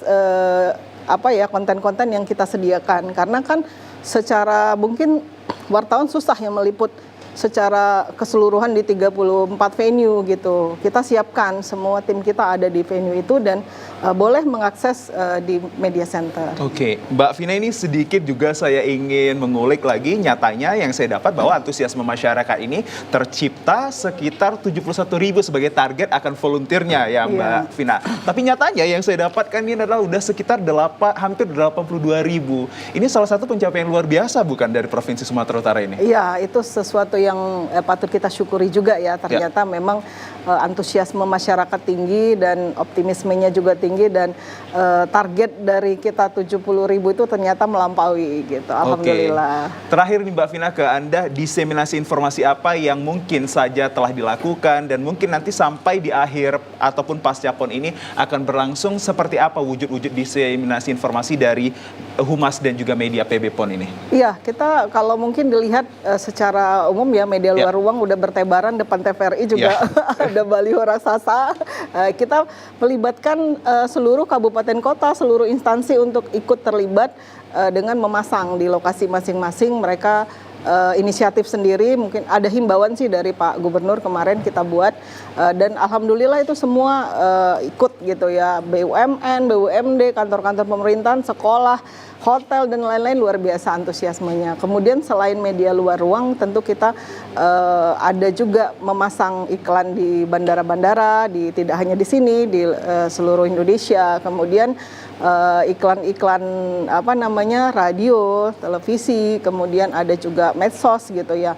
konten-konten yang kita sediakan, karena kan secara mungkin wartawan susah yang meliput secara keseluruhan di 34 venue gitu. Kita siapkan semua tim kita ada di venue itu dan boleh mengakses di media center. Oke, Mbak Vina, ini sedikit juga saya ingin mengulik lagi. Nyatanya yang saya dapat bahwa antusiasme masyarakat ini tercipta sekitar 71.000 sebagai target akan volunteernya ya Mbak Vina. Tapi nyatanya yang saya dapatkan ini adalah udah sekitar hampir 82.000. Ini salah satu pencapaian luar biasa bukan dari Provinsi Sumatera Utara ini? Iya, itu sesuatu yang patut kita syukuri juga ya. Ternyata memang antusiasme masyarakat tinggi dan optimismenya juga tinggi, dan target dari kita 70.000 itu ternyata melampaui gitu. Alhamdulillah. Terakhir nih Mbak Vina, ke Anda, diseminasi informasi apa yang mungkin saja telah dilakukan dan mungkin nanti sampai di akhir ataupun pasca PON ini akan berlangsung seperti apa wujud-wujud diseminasi informasi dari Humas dan juga media PB PON ini? Iya, kita kalau mungkin dilihat secara umum ya, media luar ruang udah bertebaran, depan TVRI juga ada baliho raksasa. Kita melibatkan seluruh kabupaten kota, seluruh instansi untuk ikut terlibat dengan memasang di lokasi masing-masing. Mereka inisiatif sendiri, mungkin ada himbauan sih dari Pak Gubernur kemarin kita buat, dan alhamdulillah itu semua ikut gitu ya, BUMN, BUMD, kantor-kantor pemerintahan, sekolah, hotel dan lain-lain, luar biasa antusiasmenya. Kemudian selain media luar ruang, tentu kita ada juga memasang iklan di bandara-bandara, tidak hanya di sini, di seluruh Indonesia. Kemudian iklan-iklan radio, televisi, kemudian ada juga medsos gitu ya.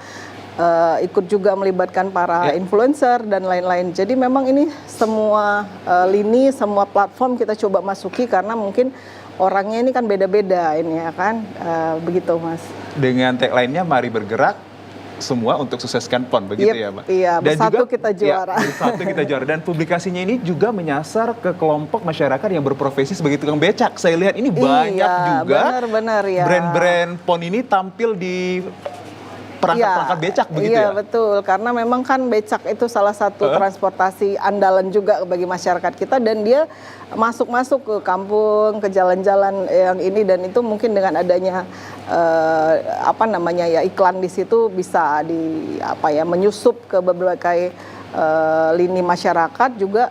Ikut juga melibatkan para influencer dan lain-lain. Jadi memang ini semua lini, semua platform kita coba masuki, karena mungkin orangnya ini kan beda-beda ini ya kan, begitu Mas. Dengan tagline-nya mari bergerak semua untuk sukseskan PON, begitu ya Mbak? Iya, dan bersatu juga, kita juara. Ya, bersatu kita juara. Dan publikasinya ini juga menyasar ke kelompok masyarakat yang berprofesi sebagai tukang becak. Saya lihat ini banyak juga benar-benar ya. brand-brand PON ini tampil di perangkat-perangkat becak begitu iya, ya? Betul, karena memang kan becak itu salah satu transportasi andalan juga bagi masyarakat kita dan dia masuk-masuk ke kampung, ke jalan-jalan yang ini dan itu mungkin dengan adanya iklan di situ bisa menyusup ke berbagai lini masyarakat juga.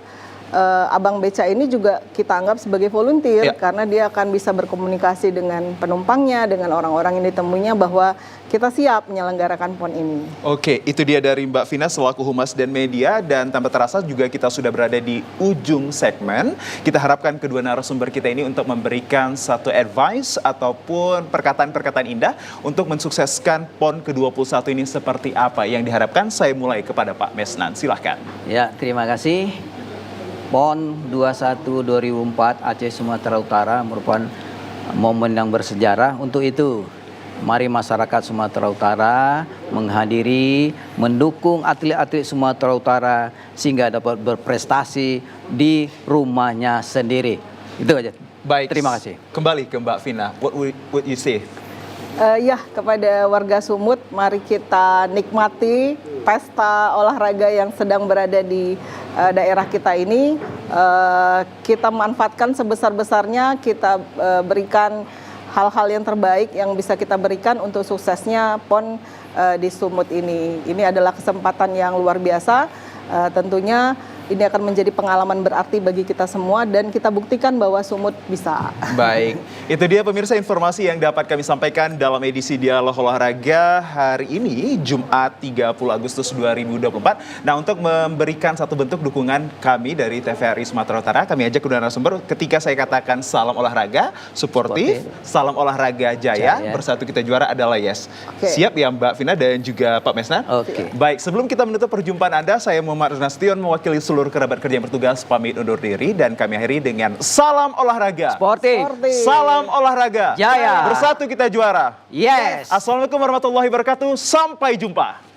Abang Beca ini juga kita anggap sebagai volunteer karena dia akan bisa berkomunikasi dengan penumpangnya, dengan orang-orang yang ditemuinya bahwa kita siap menyelenggarakan PON ini. Oke, itu dia dari Mbak Vina selaku Humas dan Media dan tanpa terasa juga kita sudah berada di ujung segmen. Kita harapkan kedua narasumber kita ini untuk memberikan satu advice ataupun perkataan-perkataan indah untuk mensukseskan PON ke-21 ini seperti apa yang diharapkan. Saya mulai kepada Pak Mesnan, silahkan. Ya, terima kasih. PON 21 2004 Aceh Sumatera Utara merupakan momen yang bersejarah. Untuk itu, mari masyarakat Sumatera Utara menghadiri, mendukung atlet-atlet Sumatera Utara sehingga dapat berprestasi di rumahnya sendiri. Itu aja. Baik, terima kasih. Kembali ke Mbak Vina, what would you say? Kepada warga Sumut, mari kita nikmati pesta olahraga yang sedang berada di daerah kita ini. Kita manfaatkan sebesar-besarnya, kita berikan hal-hal yang terbaik yang bisa kita berikan untuk suksesnya PON di Sumut ini. Ini adalah kesempatan yang luar biasa. Tentunya ini akan menjadi pengalaman berarti bagi kita semua dan kita buktikan bahwa Sumut bisa. Baik, itu dia pemirsa informasi yang dapat kami sampaikan dalam edisi Dialog Olahraga hari ini, Jumat 30 Agustus 2024. Nah, untuk memberikan satu bentuk dukungan kami dari TVRI Sumatera Utara, kami ajak kedua narasumber ketika saya katakan salam olahraga, suportif, salam olahraga jaya, bersatu kita juara adalah yes. Siap ya Mbak Vina dan juga Pak Mesnan? Oke. Baik, sebelum kita menutup perjumpaan Anda, saya Muhammad Nasution mewakili seluruh kerabat kerja yang bertugas pamit undur diri dan kami akhiri dengan salam olahraga. Sportif. Salam olahraga. Jaya. Bersatu kita juara. Yes. Assalamualaikum warahmatullahi wabarakatuh. Sampai jumpa.